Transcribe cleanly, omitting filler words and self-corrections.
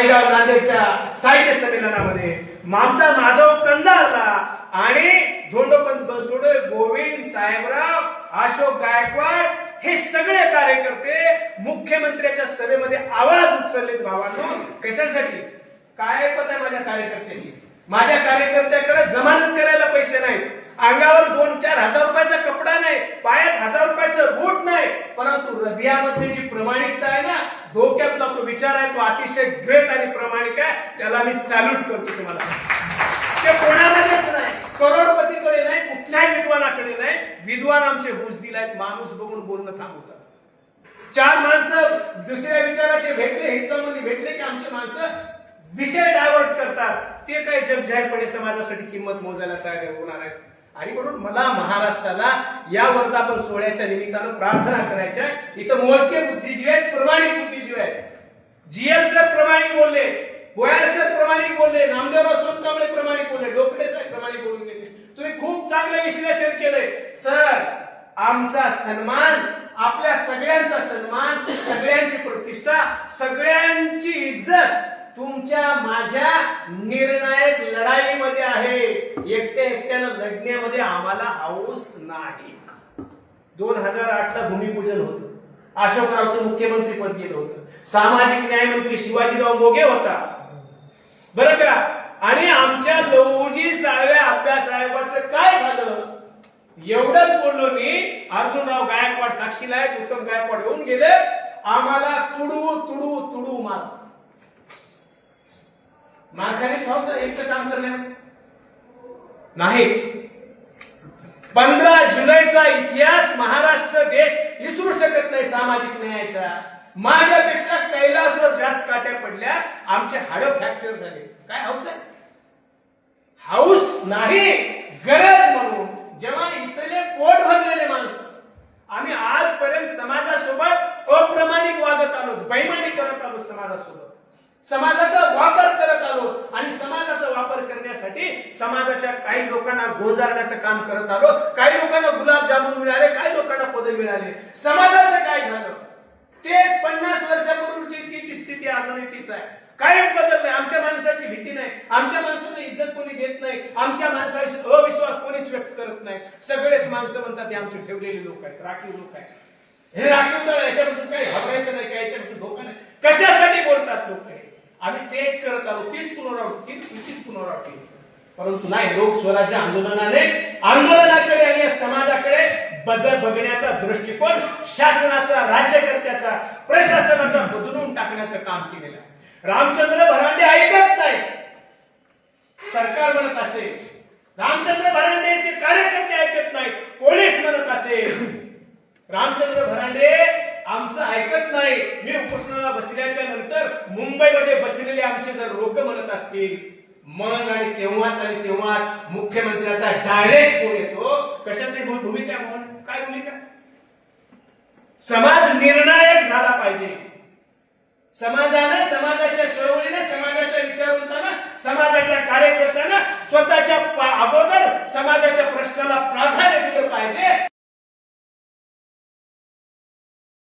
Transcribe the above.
नांदेडच्या साहित्य संमेलनामध्ये आमचा माधव कंधारला आणि धोंडोपंत बनसोडे, गोविंद साहेबराव, अशोक गायकवाड हे सगळे कार्यकर्ते मुख्यमंत्र्याच्या सभेमध्ये आवाज उचललेत. भावांनो, कशासाठी? काय पत आहे माझ्या कार्यकर्त्याची? माझ्या कार्यकर्त्याकडे जमानत करायला पैसे नाहीत, अंगावर 2-4 हजार रुपयाचा कपडा नाही, पायात 1000 रुपयाचं बूट नाही, परंतु हृदयामध्ये जी प्रामाणिकता आहे ना, डोक्यातला तो विचार आहे, तो अतिशय ग्रेट आणि प्रामाणिक आहे. त्याला मी सॅल्यूट करतो तुम्हाला. ते कोणामध्येच नाही, करोडपतीकडे नाही, कुठल्याही विद्वानाकडे नाही. विद्वान आमचे बुजदिल आहेत, माणूस बघून बोलणं थांबवतात. 4 माणसं दुसऱ्या विचाराचे भेटले, हितसंबंधी भेटले की आमचे माणसं विषय डायव्हर्ट करतात. ते काही जग जाहीरपणे समाजासाठी किंमत मोजायला तयार होणार आहेत. आणि म्हणून मला महाराष्ट्राला या वर्धापन सोहळ्याच्या निमित्तानं प्रार्थना करायच्या. इथं मोजके बुद्धिजीवी आहेत, प्रामाणिक बुद्धिजीवी आहेत. जीएल सर प्रामाणिक बोलले, गोयल सर प्रामाणिक बोलले, नामदेवराव सोनकांबळे प्रामाणिक बोलले, डोकटे साहेब प्रामाणिक बोलून गेले. तुम्ही खूप चांगलं विश्लेषण केलंय सर. आमचा सन्मान, आपल्या सगळ्यांचा सन्मान, सगळ्यांची प्रतिष्ठा, सगळ्यांची इज्जत तुमच्या माझ्या निर्णायक लढाईमध्ये आहे. एकट्यानं लढण्यामध्ये आम्हाला हौस नाही. 2008ला भूमिपूजन होतं, अशोकरावचं मुख्यमंत्री पद गेलं होतं, सामाजिक न्यायमंत्री शिवाजीराव मोघे होता बरं का. आणि आमच्या लहुजी साळवे आप्पासाहेबांचं काय झालं? एवढंच बोललो मी. अर्जुनराव गायकवाड साक्षीला आहेत, उत्तम गायकवाड येऊन गेले, आम्हाला तुडू तुडू तुडू मार्काने एकचं काम करण्या नाही. 15 जुलैचा इतिहास महाराष्ट्र देश विसरू शकत नाही सामाजिक न्यायाचा. माझ्यापेक्षा कैलासवर जास्त काट्या पडल्या, आमचे हाडं फ्रॅक्चर झाले. काय हौस आहे? हौस नाही, गरज. म्हणून जेव्हा इथले पोट भरलेले माणसं, आम्ही आजपर्यंत समाजासोबत अप्रामाणिक वागत आलो, बेईमानी करत आलो, समाजासोबत समाजाचा वापर करत आलो आणि समाजाचा वापर करण्यासाठी समाजाच्या काही लोकांना गोंजारण्याचं काम करत आलो. काही लोकांना गुलाबजामुन मिळाले, काही लोकांना पद मिळाले. समाजाचं काय झालं? तेच 50 वर्षापूर्वीची तीच स्थिती अजूनही तीच आहे. काहीच बदल नाही. आमच्या माणसाची भीती नाही, आमच्या माणसाला इज्जत कोणी देत नाही, आमच्या माणसाविषयी अविश्वास कोणीच व्यक्त करत नाही. सगळेच माणसं म्हणतात हे आमचे ठेवलेले लोक आहेत, राखीव लोक आहेत. हे राखीव तर याच्यापासून काही घाबरायचं नाही, काय याच्यापासून धोका नाही. कशासाठी बोलतात लोक? आम्ही तेच करत आलो, तीच पुनरावृत्ती. परंतु नाही, लोक स्वराज्य आंदोलनाकडे आणि समाजाकडे बघण्याचा दृष्टिकोन शासनाचा, राज्यकर्त्याचा, प्रशासनाचा बदलून टाकण्याचं काम केलेलं आहे. रामचंद्र भरांडे ऐकत नाही, सरकार म्हणत असेल. रामचंद्र भरांडेचे कार्यकर्ते ऐकत नाहीत, पोलीस म्हणत असेल. रामचंद्र भरांडे आमचं ऐकत नाही. मी उपोषणाला बसल्याच्या नंतर मुंबईमध्ये बसलेले आमचे जर लोक म्हणत असतील, मग आणि तेव्हाच मुख्यमंत्र्याचा डायरेक्ट फोन येतो. कशाची भूमिका? काय भूमिका? समाज निर्णायक झाला पाहिजे. समाजानं, समाजाच्या चळवळीने, समाजाच्या विचारवंतांना, समाजाच्या कार्यकर्त्यांना स्वतःच्या अगोदर समाजाच्या प्रश्नाला प्राधान्य दिलं पाहिजे.